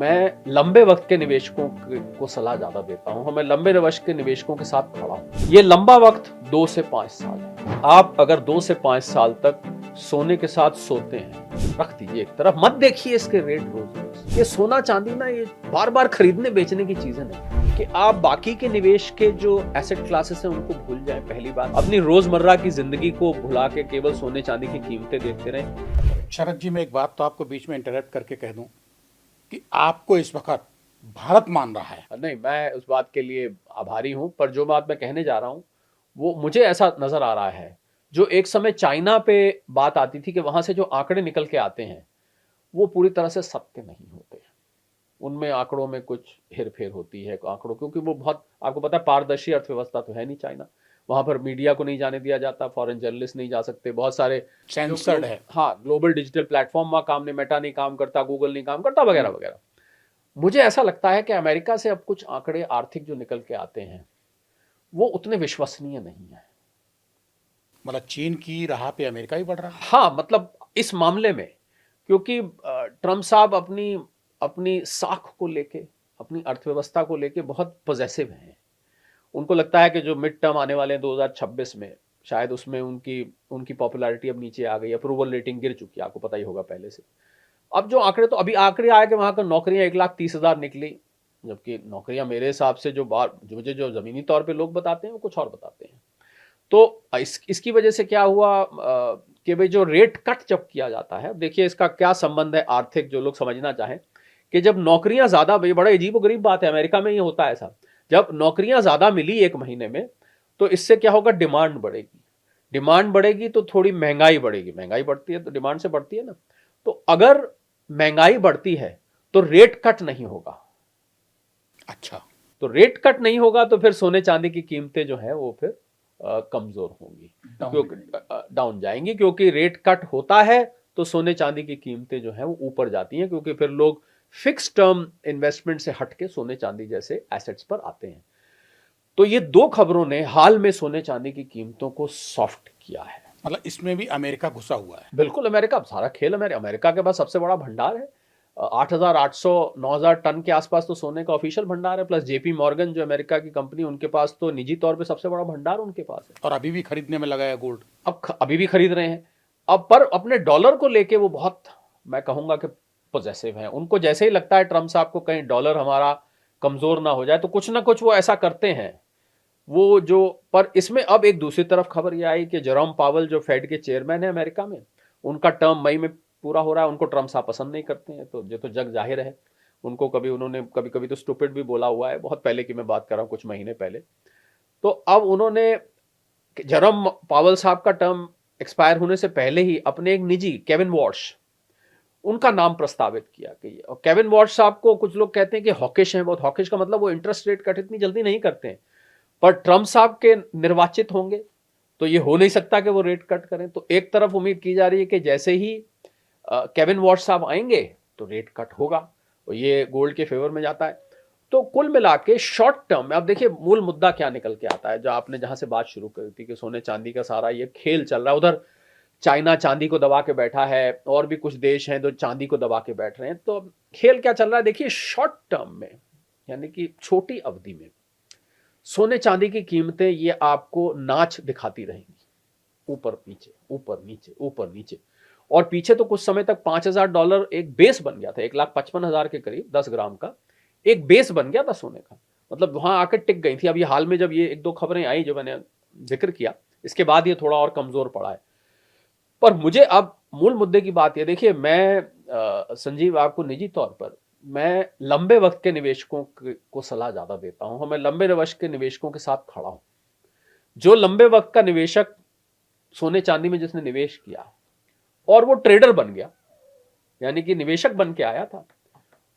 मैं लंबे वक्त के निवेशकों को सलाह ज्यादा देता हूं। मैं लंबे वक्त के निवेशकों के साथ खड़ा हूं। ये लंबा वक्त 2 से 5 साल है। आप अगर 2 से 5 साल तक सोने के साथ सोते हैं, रख दीजिए एक तरफ, मत देखिए इसके रेट रोज। ये सोना चांदी ना, ये बार बार खरीदने बेचने की चीजें नहीं कि आप बाकी के निवेश के जो एसेट क्लासेस हैं उनको भूल जाएं। पहली बात, अपनी रोजमर्रा की जिंदगी को भुला के केवल सोने चांदी की कीमतें देखते रहें। शरद जी, मैं एक बात तो आपको बीच में इंटरप्ट करके कह दूं कि आपको इस वक्त भारत मान रहा है। नहीं, मैं उस बात के लिए आभारी हूं, पर जो बात मैं कहने जा रहा हूं वो मुझे ऐसा नजर आ रहा है, जो एक समय चाइना पे बात आती थी कि वहां से जो आंकड़े निकल के आते हैं वो पूरी तरह से सत्य नहीं होते। उनमें आंकड़ों में कुछ हेरफेर होती है आंकड़ों, क्योंकि वो बहुत, आपको पता है, पारदर्शी अर्थव्यवस्था तो है नहीं चाइना। वहां पर मीडिया को नहीं जाने दिया जाता, फॉरेन जर्नलिस्ट नहीं जा सकते, बहुत सारे सेंसर्ड है। हाँ, ग्लोबल डिजिटल प्लेटफॉर्म वहां काम नहीं, मेटा नहीं काम करता, गूगल नहीं काम करता, वगैरह वगैरह। मुझे ऐसा लगता है कि अमेरिका से अब कुछ आंकड़े आर्थिक जो निकल के आते हैं वो उतने विश्वसनीय नहीं है। मतलब चीन की राह पे अमेरिका ही बढ़ रहा है। हाँ, मतलब इस मामले में, क्योंकि ट्रम्प साहब अपनी अपनी साख को लेके, अपनी अर्थव्यवस्था को लेके बहुत पॉजिटिव हैं। उनको लगता है कि जो मिड टर्म आने वाले हैं 2026 में, शायद उसमें उनकी उनकी पॉपुलैरिटी अब नीचे आ गई, अप्रूवल रेटिंग गिर चुकी है, आपको पता ही होगा पहले से। अब जो आंकड़े, तो अभी आंकड़े आए कि वहां पर नौकरियां 1,30,000 निकली, जबकि नौकरियां मेरे हिसाब से जो मुझे जो जमीनी तौर पे लोग बताते हैं वो कुछ और बताते हैं। तो इसकी वजह से क्या हुआ कि भाई जो रेट कट जब किया जाता है, देखिए इसका क्या संबंध है आर्थिक, जो लोग समझना चाहें कि जब नौकरियां ज्यादा, बड़ा अजीब गरीब बात है, अमेरिका में ही होता है ऐसा, जब नौकरियां ज्यादा मिली एक महीने में तो इससे क्या होगा, डिमांड बढ़ेगी। डिमांड बढ़ेगी तो थोड़ी महंगाई बढ़ेगी, महंगाई बढ़ती है तो डिमांड से बढ़ती है ना। तो अगर महंगाई बढ़ती है तो रेट कट नहीं होगा। अच्छा, तो रेट कट नहीं होगा तो फिर सोने चांदी की कीमतें जो है वो फिर कमजोर होंगी, क्योंकि डाउन जाएंगी, क्योंकि रेट कट होता है तो सोने चांदी की कीमतें जो है वो ऊपर जाती हैं, क्योंकि फिर लोग फिक्स टर्म इन्वेस्टमेंट से हटके सोने चांदी जैसे एसेट्स पर आते हैं। तो ये दो खबरों ने हाल में सोने चांदी की कीमतों को सॉफ्ट किया है। मतलब इसमें भी अमेरिका घुसा हुआ है। बिल्कुल, अमेरिका सारा खेल, अमेरिका के पास सबसे बड़ा भंडार है। 8,800 9,000 टन के आसपास तो सोने का ऑफिशियल भंडार है, प्लस जेपी मॉर्गन जो अमेरिका की कंपनी, उनके पास तो निजी तौर पे सबसे बड़ा भंडार उनके पास है। और अभी भी खरीदने में लगा है गोल्ड। अब अभी भी खरीद रहे हैं। अब पर अपने डॉलर को लेके वो बहुत, मैं कहूंगा कि पॉजिटिव हैं। उनको जैसे ही लगता है ट्रम्प साहब को कहीं डॉलर हमारा कमजोर ना हो जाए तो कुछ ना कुछ वो ऐसा करते हैं। वो जो, पर इसमें अब एक दूसरी तरफ खबर यह आई कि जेरोम पावल जो फेड के चेयरमैन है अमेरिका में, उनका टर्म मई में पूरा हो रहा है। उनको ट्रम्प साहब पसंद नहीं करते हैं, तो ये तो जग जाहिर है। उनको उन्होंने कभी कभी तो स्टूपिड भी बोला हुआ है, बहुत पहले की मैं बात कर रहा हूँ, कुछ महीने पहले। तो अब उन्होंने जेरोम पावल साहब का टर्म एक्सपायर होने से पहले ही अपने एक निजी, केविन वॉर्श, उनका नाम प्रस्तावित किया कि, और केविन वॉर्श साहब को कुछ लोग कहते हैं कि हॉकिश हैं बहुत। हॉकिश का मतलब वो इंटरेस्ट रेट कट इतनी जल्दी नहीं करते हैं, पर ट्रम्प साहब के निर्वाचित होंगे तो ये हो नहीं सकता कि वो रेट कट करें। तो एक तरफ उम्मीद की जा रही है कि जैसे ही केविन वॉर्श साहब आएंगे तो रेट कट होगा, और ये गोल्ड के फेवर में जाता है। तो कुल मिला के शॉर्ट टर्म में, अब देखिए मूल मुद्दा क्या निकल के आता है, जो आपने जहां से बात शुरू करी थी कि सोने चांदी का सारा ये खेल चल रहा है। उधर चाइना चांदी को दबा के बैठा है, और भी कुछ देश हैं जो चांदी को दबा के बैठ रहे हैं। तो खेल क्या चल रहा है, देखिए शॉर्ट टर्म में, यानी कि छोटी अवधि में सोने चांदी की कीमतें ये आपको नाच दिखाती रहेंगी, ऊपर नीचे ऊपर नीचे ऊपर नीचे। और पीछे तो कुछ समय तक $5,000 एक बेस बन गया था, 1,55,000 के करीब 10 ग्राम का एक बेस बन गया था सोने का, मतलब वहां आकर टिक गई थी। अब ये हाल में जब ये एक दो खबरें आई जो मैंने जिक्र किया, इसके बाद ये थोड़ा और कमजोर पड़ा है। पर मुझे अब मूल मुद्दे की बात यह, देखिए मैं संजीव, आपको निजी तौर पर मैं लंबे वक्त के निवेशकों को सलाह ज्यादा देता हूं। मैं लंबे वक्त के निवेशकों के साथ खड़ा हूं। जो लंबे वक्त का निवेशक सोने चांदी में जिसने निवेश किया और वो ट्रेडर बन गया, यानी कि निवेशक बन के आया था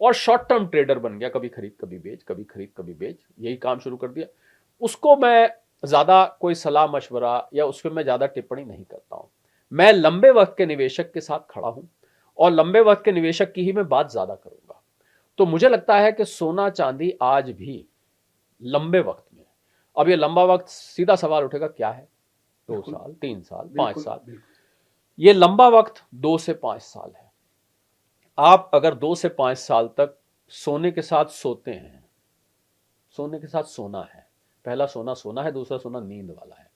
और शॉर्ट टर्म ट्रेडर बन गया, कभी खरीद कभी बेच, कभी खरीद कभी बेच, यही काम शुरू कर दिया, उसको मैं ज्यादा कोई सलाह मशवरा या उस पर मैं ज्यादा टिप्पणी नहीं करता हूं। मैं लंबे वक्त के निवेशक के साथ खड़ा हूं और लंबे वक्त के निवेशक की ही मैं बात ज्यादा करूंगा। तो मुझे लगता है कि सोना चांदी आज भी लंबे वक्त में, अब ये लंबा वक्त, सीधा सवाल उठेगा क्या है, 2 साल, 3 साल, 5 साल, ये लंबा वक्त 2 से 5 साल है। आप अगर 2 से 5 साल तक सोने के साथ सोते हैं, सोने के साथ सोना है। पहला सोना सोना है, दूसरा सोना नींद वाला है।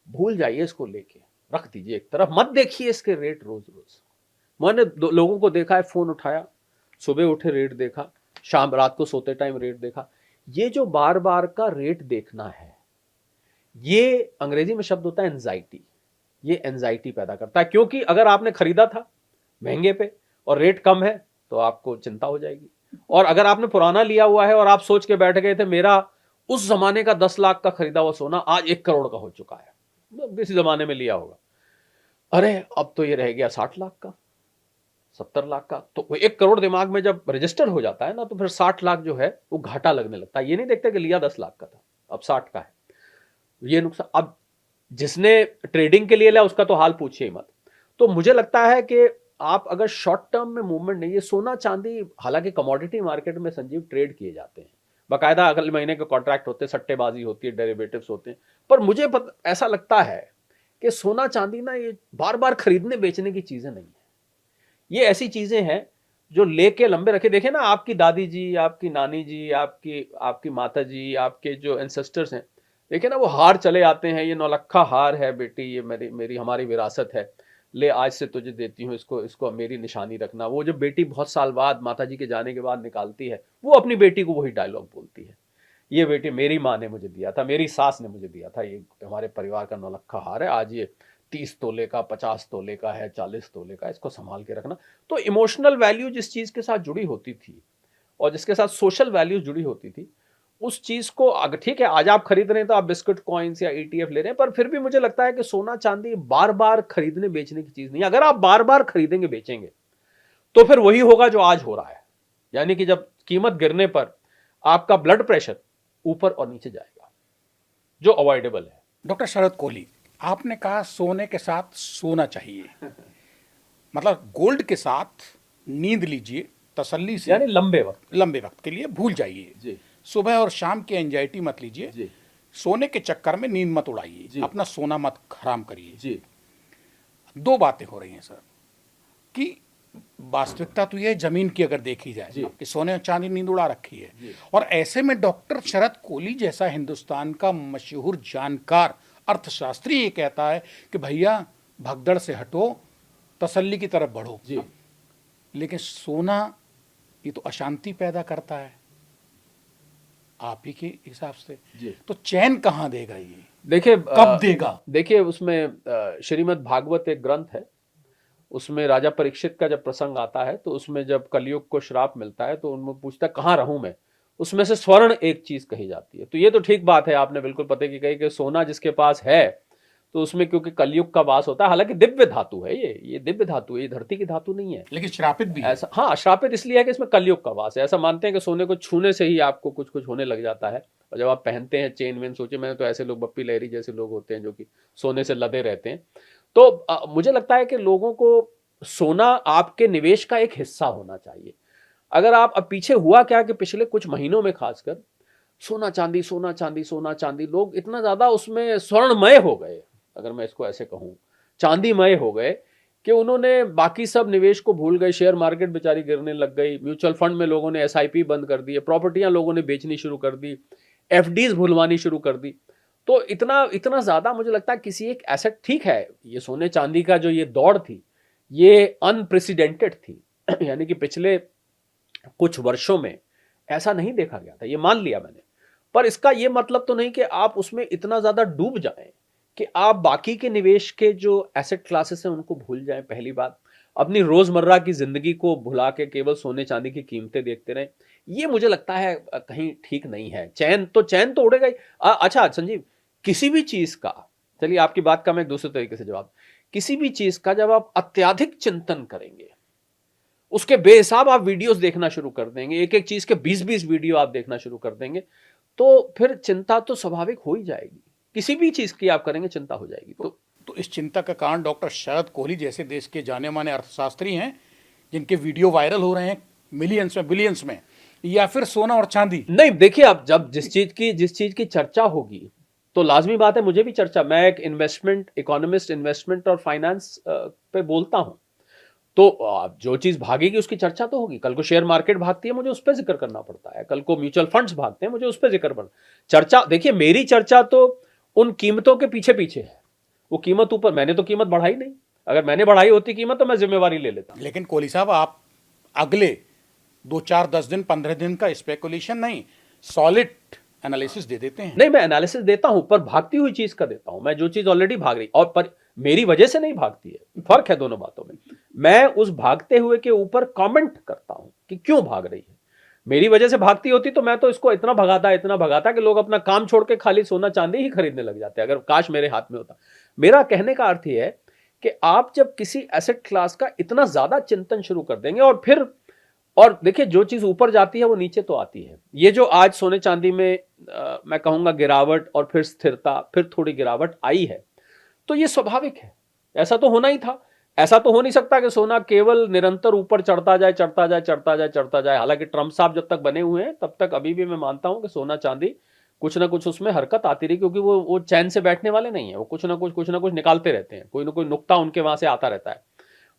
भूल जाइए इसको, लेके रख दीजिए एक तरफ, मत देखिए इसके रेट रोज रोज। मैंने लोगों को देखा है, फोन उठाया, सुबह उठे रेट देखा, शाम रात को सोते टाइम रेट देखा। ये जो बार बार का रेट देखना है, ये अंग्रेजी में शब्द होता है एंजाइटी। ये एंजाइटी पैदा करता है, क्योंकि अगर आपने खरीदा था महंगे पे और रेट कम है तो आपको चिंता हो जाएगी। और अगर आपने पुराना लिया हुआ है और आप सोच के बैठ गए थे मेरा उस जमाने का 10 लाख का खरीदा हुआ सोना आज 1 करोड़ का हो चुका है, किसी जमाने में लिया होगा, अरे अब तो ये रह गया 60 लाख का, 70 लाख का। तो 1 करोड़ दिमाग में जब रजिस्टर हो जाता है ना, तो फिर 60 लाख जो है वो घाटा लगने लगता है। ये नहीं देखते कि लिया 10 लाख का था, अब 60 का है, ये नुकसान। अब जिसने ट्रेडिंग के लिए लिया उसका तो हाल पूछिए मत। तो मुझे लगता है कि आप अगर शॉर्ट टर्म में मूवमेंट नहीं, ये सोना चांदी, हालांकि कमोडिटी मार्केट में संजीव ट्रेड किए जाते हैं, बाकायदा अगले महीने के कॉन्ट्रैक्ट होते हैं, सट्टेबाजी होती है, डेरिवेटिव्स होते हैं। पर मुझे ऐसा लगता है कि सोना चांदी ना ये बार बार खरीदने बेचने की चीजें नहीं है। ये ऐसी चीजें हैं जो लेके लंबे रखे। देखे ना, आपकी दादी जी, आपकी नानी जी, आपकी माता जी, आपके जो एंसेस्टर्स हैं, देखे ना, वो हार चले आते हैं, ये नौलखा हार है बेटी, ये मेरी हमारी विरासत है, ले आज से तुझे देती हूँ, इसको मेरी निशानी रखना। वो जो बेटी बहुत साल बाद माता जी के जाने के बाद निकालती है, वो अपनी बेटी को वही डायलॉग बोलती है, ये बेटी मेरी माँ ने मुझे दिया था, मेरी सास ने मुझे दिया था, ये हमारे परिवार का नौलखा हार है, आज ये 30 तोले का, 50 तोले का है, 40 तोले का, इसको संभाल के रखना। तो इमोशनल वैल्यू जिस चीज के साथ जुड़ी होती थी और जिसके साथ सोशल वैल्यू जुड़ी होती थी, उस चीज को, अगर ठीक है आज आप खरीद रहे हैं तो आप बिस्कुट कॉइन्स या ETF ले रहे हैं, पर फिर भी मुझे लगता है कि सोना चांदी बार बार खरीदने बेचने की चीज नहीं। अगर आप बार बार खरीदेंगे बेचेंगे तो फिर वही होगा जो आज हो रहा है, यानी कि जब कीमत गिरने पर आपका ब्लड प्रेशर ऊपर और नीचे जाएगा, जो अवॉइडेबल है। डॉक्टर शरद कोहली, आपने कहा सोने के साथ सोना चाहिए, मतलब गोल्ड के साथ नींद लीजिए तसल्ली से, यानी लंबे वक्त के लिए भूल जाइए जी। सुबह और शाम की एंजाइटी मत लीजिए जी। सोने के चक्कर में नींद मत उड़ाइए, अपना सोना मत हराम करिए जी। दो बातें हो रही हैं सर कि वास्तविकता तो ये जमीन की अगर देखी जाए कि सोने और चांदी नींद उड़ा रखी है, और ऐसे में डॉक्टर शरद कोहली जैसा हिंदुस्तान का मशहूर जानकार अर्थशास्त्री ये कहता है कि भैया भगदड़ से हटो, तसल्ली की तरफ बढ़ो जी। लेकिन सोना ये तो अशांति पैदा करता है आप ही के हिसाब से जी। तो चैन कहाँ देगा ये, देखिए कब देगा? देखिए उसमें श्रीमद् भागवत एक ग्रंथ है, उसमें राजा परीक्षित का जब प्रसंग आता है तो उसमें जब कलयुग को श्राप मिलता है तो उनमें पूछता है कहाँ रहूं मैं, उसमें से स्वर्ण एक चीज कही जाती है। तो ये तो ठीक बात है, आपने बिल्कुल पते की कही कि सोना जिसके पास है तो उसमें क्योंकि कलयुग का वास होता है, हालांकि दिव्य धातु है, ये दिव्य धातु है, ये धरती की धातु नहीं है, लेकिन श्रापित भी है। ऐसा, हाँ श्रापित इसलिए है कि इसमें कलयुग का वास है। ऐसा मानते हैं कि सोने को छूने से ही आपको कुछ कुछ होने लग जाता है, और जब आप पहनते हैं चेन वेन, सोचिए मैंने तो ऐसे लोग, बप्पी लहरी जैसे लोग होते हैं जो कि सोने से लदे रहते हैं। तो मुझे लगता है कि लोगों को सोना आपके निवेश का एक हिस्सा होना चाहिए। अगर आप, अब पीछे हुआ क्या कि पिछले कुछ महीनों में खासकर सोना चांदी सोना चांदी सोना चांदी, लोग इतना ज्यादा उसमें स्वर्णमय हो गए, अगर मैं इसको ऐसे कहूं, चांदीमय हो गए कि उन्होंने बाकी सब निवेश को भूल गए। शेयर मार्केट बेचारी गिरने लग गई, म्यूचुअल फंड में लोगों ने SIP बंद कर दिए, प्रॉपर्टियां लोगों ने बेचनी शुरू कर दी, FDs भुलवानी शुरू कर दी। तो इतना इतना ज्यादा मुझे लगता है किसी एक एसेट, ठीक है ये सोने चांदी का जो ये दौड़ थी ये अनप्रेसिडेंटेड थी यानी कि पिछले कुछ वर्षों में ऐसा नहीं देखा गया था, ये मान लिया मैंने, पर इसका ये मतलब तो नहीं कि आप उसमें इतना ज्यादा डूब जाएं कि आप बाकी के निवेश के जो एसेट क्लासेस हैं उनको भूल जाएं। पहली बात, अपनी रोजमर्रा की जिंदगी को भुला के केवल सोने चांदी की कीमतें देखते रहें, ये मुझे लगता है कहीं ठीक नहीं है। चैन तो उड़ेगा ही। अच्छा संजीव, किसी भी चीज का, चलिए आपकी बात का मैं एक दूसरे तरीके से जवाब, किसी भी चीज का जब आप अत्यधिक चिंतन करेंगे, उसके बेहिसाब आप वीडियोस देखना शुरू कर देंगे, एक एक चीज के 20-20 वीडियो आप देखना शुरू कर देंगे, तो फिर चिंता तो स्वाभाविक हो ही जाएगी। किसी भी चीज की आप करेंगे चिंता हो जाएगी। तो इस चिंता का कारण डॉक्टर शरद कोहली जैसे देश के जाने माने अर्थशास्त्री हैं जिनके वीडियो वायरल हो रहे हैं मिलियंस में बिलियंस में, या फिर सोना और चांदी? नहीं, देखिए अब जब जिस चीज की चर्चा होगी तो लाजमी बात है मुझे भी चर्चा, मैं एक इन्वेस्टमेंट इकोनॉमिस्ट, इन्वेस्टमेंट और फाइनेंस पे बोलता हूं, तो जो चीज भागेगी उसकी चर्चा तो होगी। कल को शेयर मार्केट भागती है, मुझे उस पर जिक्र करना पड़ता है। कल को म्यूचुअल फंड्स भागते हैं, मुझे उस पर जिक्र करना। चर्चा देखिए, मेरी चर्चा तो उन कीमतों के पीछे पीछे है। वो कीमत ऊपर, मैंने तो कीमत बढ़ाई नहीं। अगर मैंने बढ़ाई होती कीमत तो मैं जिम्मेवारी ले लेता। लेकिन कोहली साहब, आप अगले 2-4-10 दिन 15 दिन का स्पेकुलेशन नहीं, सॉलिड एनालिसिस दे देते हैं। नहीं, मैं एनालिसिस देता हूं, पर भागती हुई चीज का देता हूं। मैं जो चीज ऑलरेडी भाग रही, और पर मेरी वजह से नहीं भागती है, फर्क है दोनों बातों में। मैं उस भागते हुए के ऊपर कमेंट करता हूं कि क्यों भाग रही है। मेरी वजह से भागती होती तो मैं तो इसको इतना भगाता कि लोग अपना काम छोड़ के खाली सोना चांदी ही खरीदने लग जाते, अगर काश मेरे हाथ में होता। मेरा कहने का अर्थ यह है कि आप जब किसी एसेट क्लास का इतना ज्यादा चिंतन शुरू कर देंगे, और देखिए, जो चीज ऊपर जाती है वो नीचे तो आती है। ये जो आज सोने चांदी में मैं कहूंगा गिरावट और फिर स्थिरता, फिर थोड़ी गिरावट आई है, तो ये स्वाभाविक है। ऐसा तो होना ही था। ऐसा तो हो नहीं सकता कि सोना केवल निरंतर ऊपर चढ़ता जाए। हालांकि ट्रंप साहब जब तक बने हुए हैं तब तक अभी भी मैं मानता हूं कि सोना चांदी कुछ ना कुछ उसमें हरकत आती रही, क्योंकि वो चैन से बैठने वाले नहीं है। वो कुछ ना कुछ निकालते रहते हैं, कोई ना कोई नुक्ता उनके वहां से आता रहता है।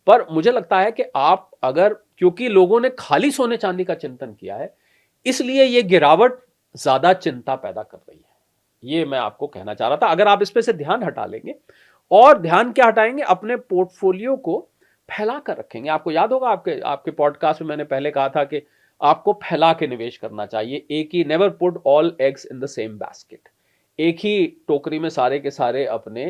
पर मुझे लगता है कि आप अगर, क्योंकि लोगों ने खाली सोने चांदी का चिंतन किया है, इसलिए ये गिरावट ज्यादा चिंता पैदा कर रही है। ये मैं आपको कहना चाह रहा था। अगर आप इस पे से ध्यान हटा लेंगे, और ध्यान क्या हटाएंगे, अपने पोर्टफोलियो को फैला कर रखेंगे। आपको याद होगा, आपके पॉडकास्ट में मैंने पहले कहा था कि आपको फैला के निवेश करना चाहिए। एक ही, never put all eggs in the same basket. एक ही टोकरी में सारे के सारे अपने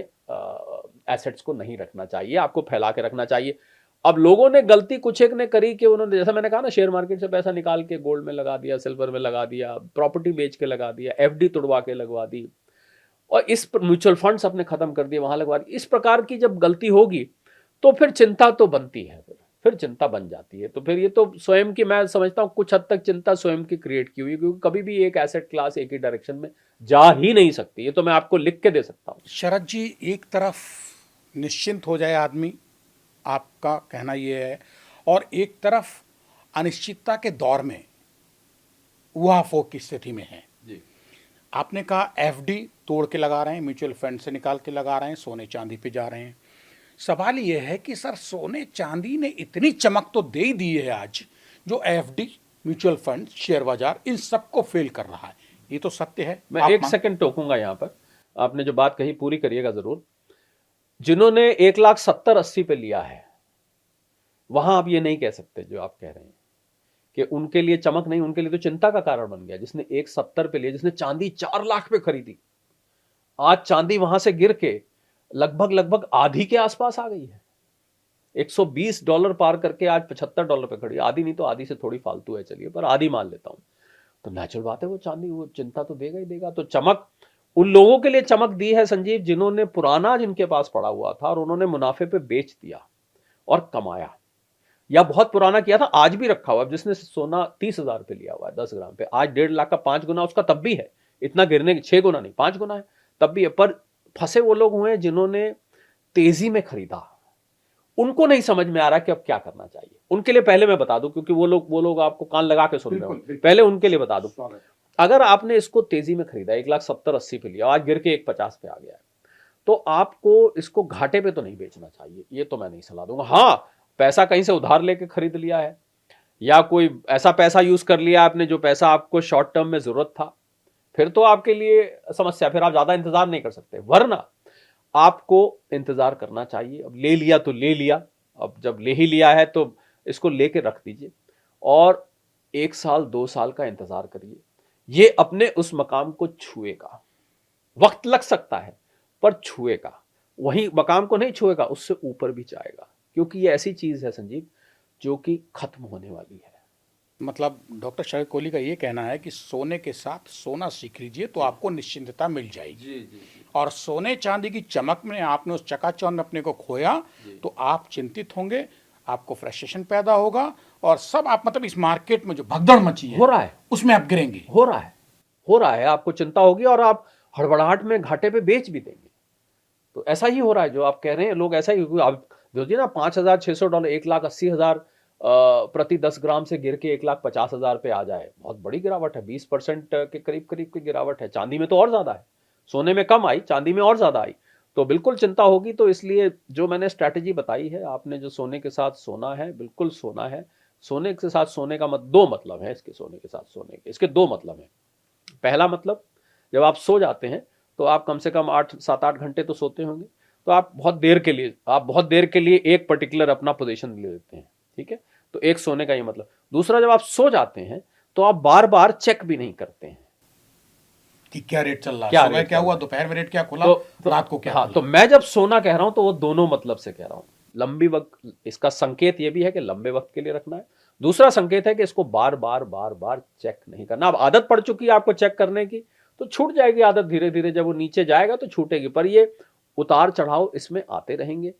एसेट्स को नहीं रखना चाहिए, आपको फैला के रखना चाहिए। अब लोगों ने गलती कुछ एक ने करी कि उन्होंने, जैसा मैंने कहा ना, शेयर मार्केट से पैसा निकाल के गोल्ड में लगा दिया, सिल्वर में लगा दिया, प्रॉपर्टी बेच के लगा दिया, एफडी तुड़वा के लगवा दी, और इस म्यूचुअल फंड्स अपने खत्म कर दिए, वहां लगवा दी। इस प्रकार की जब गलती होगी तो फिर चिंता तो बनती है, फिर चिंता बन जाती है। तो फिर ये तो स्वयं की, मैं समझता हूं कुछ हद तक चिंता स्वयं की क्रिएट की हुई, क्योंकि कभी भी एक एसेट क्लास एक ही डायरेक्शन में जा ही नहीं सकती। ये तो मैं आपको लिख के दे सकता हूं। शरद जी, एक तरफ निश्चिंत हो जाए आदमी, आपका कहना यह है, और एक तरफ अनिश्चितता के दौर में उहाफों की स्थिति में है। जी। आपने कहा एफडी तोड़ के लगा रहे हैं, म्यूचुअल फंड से निकाल के लगा रहे हैं, सोने चांदी पे जा रहे हैं। सवाल यह है कि सर, सोने चांदी ने इतनी चमक तो दे ही दी है आज, जो एफडी, म्यूचुअल फंड, शेयर बाजार, इन सबको फेल कर रहा है। ये तो सत्य है। मैं एक सेकंड टोकूंगा यहां पर। आपने जो बात कही पूरी करिएगा जरूर। जिन्होंने 1,70,80 पे लिया है, वहां आप ये नहीं कह सकते जो आप कह रहे हैं कि उनके लिए चमक नहीं, उनके लिए तो चिंता का कारण बन गया। जिसने 1,70 पे लिया, जिसने चांदी 4 लाख पे खरीदी, आज चांदी वहां से गिर के लगभग आधी के आसपास आ गई है। $120 पार करके आज $75 पे खड़ी। आधी नहीं तो आधी से थोड़ी फालतू है, चलिए, पर आधी मान लेता हूं। तो नेचुरल बात है, वो चांदी, वो चिंता तो देगा ही देगा। तो चमक उन लोगों के लिए चमक दी है संजीव, जिन्होंने पुराना जिनके पास पड़ा हुआ था और उन्होंने मुनाफे पे बेच दिया और कमाया, या बहुत पुराना किया था आज भी रखा हुआ। जिसने सोना 30,000 पे लिया हुआ है 10 ग्राम पे, आज 1.5 लाख का 5 गुना उसका तब भी है। इतना गिरने, 6 गुना नहीं, 5 गुना है, तब भी है। पर फंसे वो लोग हुए जिन्होंने तेजी में खरीदा। उनको नहीं समझ में आ रहा कि अब क्या करना चाहिए। उनके लिए पहले मैं बता दूं, क्योंकि वो लोग आपको कान लगा के सुन रहे हो, पहले उनके लिए बता दूं। अगर आपने इसको तेजी में खरीदा, 1,70,80 पे लिया, आज गिर के 1,50 पे आ गया है, तो आपको इसको घाटे पे तो नहीं बेचना चाहिए। ये तो मैं नहीं सलाह दूंगा। हाँ, पैसा कहीं से उधार लेके खरीद लिया है, या कोई ऐसा पैसा यूज कर लिया आपने जो पैसा आपको शॉर्ट टर्म में जरूरत था, फिर तो आपके लिए समस्या, फिर आप ज्यादा इंतजार नहीं कर सकते। वरना आपको इंतजार करना चाहिए। अब ले लिया तो ले लिया, अब जब ले ही लिया है तो इसको लेके रख दीजिए, और 1 साल 2 साल का इंतजार करिए। ये अपने उस मकाम को छुएगा। वक्त लग सकता है, पर छुएगा। वही मकाम को नहीं छुएगा, उससे ऊपर भी जाएगा, क्योंकि ये ऐसी चीज है संजीव जो कि खत्म होने वाली है। मतलब डॉक्टर शरद कोहली का ये कहना है कि सोने के साथ सोना सीख लीजिए तो आपको निश्चिंतता मिल जाएगी। जी। और सोने चांदी की चमक में आपने उस चकाचौंध अपने को खोया तो आप चिंतित होंगे, आपको फ्रस्ट्रेशन पैदा होगा, और सब आप, मतलब इस मार्केट में जो भगदड़ मची है, हो रहा है, उसमें आप गिरेंगे। हो रहा है। आपको चिंता होगी और आप हड़बड़ाहट में घाटे पे बेच भी देंगे। तो ऐसा ही हो रहा है जो आप कह रहे हैं। लोग ऐसा ही, आप देखिए ना, $5,600, $1,80,000 प्रति 10 ग्राम से गिर के 1,50,000 पे आ जाए, बहुत बड़ी गिरावट है। 20% के करीब की गिरावट है। चांदी में तो और ज्यादा है, सोने में कम आई, चांदी में और ज्यादा आई। तो बिल्कुल चिंता होगी। तो इसलिए जो मैंने स्ट्रैटेजी बताई है, आपने जो सोने के साथ सोना है, बिल्कुल सोना है। सोने के साथ सोने का दो मतलब है इसके, सोने के साथ सोने के इसके दो मतलब हैं। पहला मतलब, जब आप सो जाते हैं तो आप कम से कम 7-8 घंटे तो सोते होंगे, तो आप बहुत देर के लिए एक पर्टिकुलर अपना पोजीशन ले लेते हैं, ठीक है। तो एक सोने का ये मतलब। दूसरा, जब आप सो जाते हैं तो आप बार बार चेक भी नहीं करते हैं कि क्या रेट चल रहा है, क्या सुबह रेट क्या चल हुआ, रहा है। दोपहर में रेट क्या खुला, तो रात को क्या हाँ, खुला। तो मैं जब सोना कह रहा हूं तो वो दोनों मतलब से कह रहा हूं। लंबी वक्त, इसका संकेत ये भी है कि लंबे वक्त के लिए रखना है। दूसरा संकेत है कि इसको बार बार चेक नहीं करना। अब आदत पड़ चुकी है आपको चेक करने की, तो छूट जाएगी आदत धीरे धीरे। जब वो नीचे जाएगा तो छूटेगी, पर ये उतार चढ़ाव इसमें आते रहेंगे।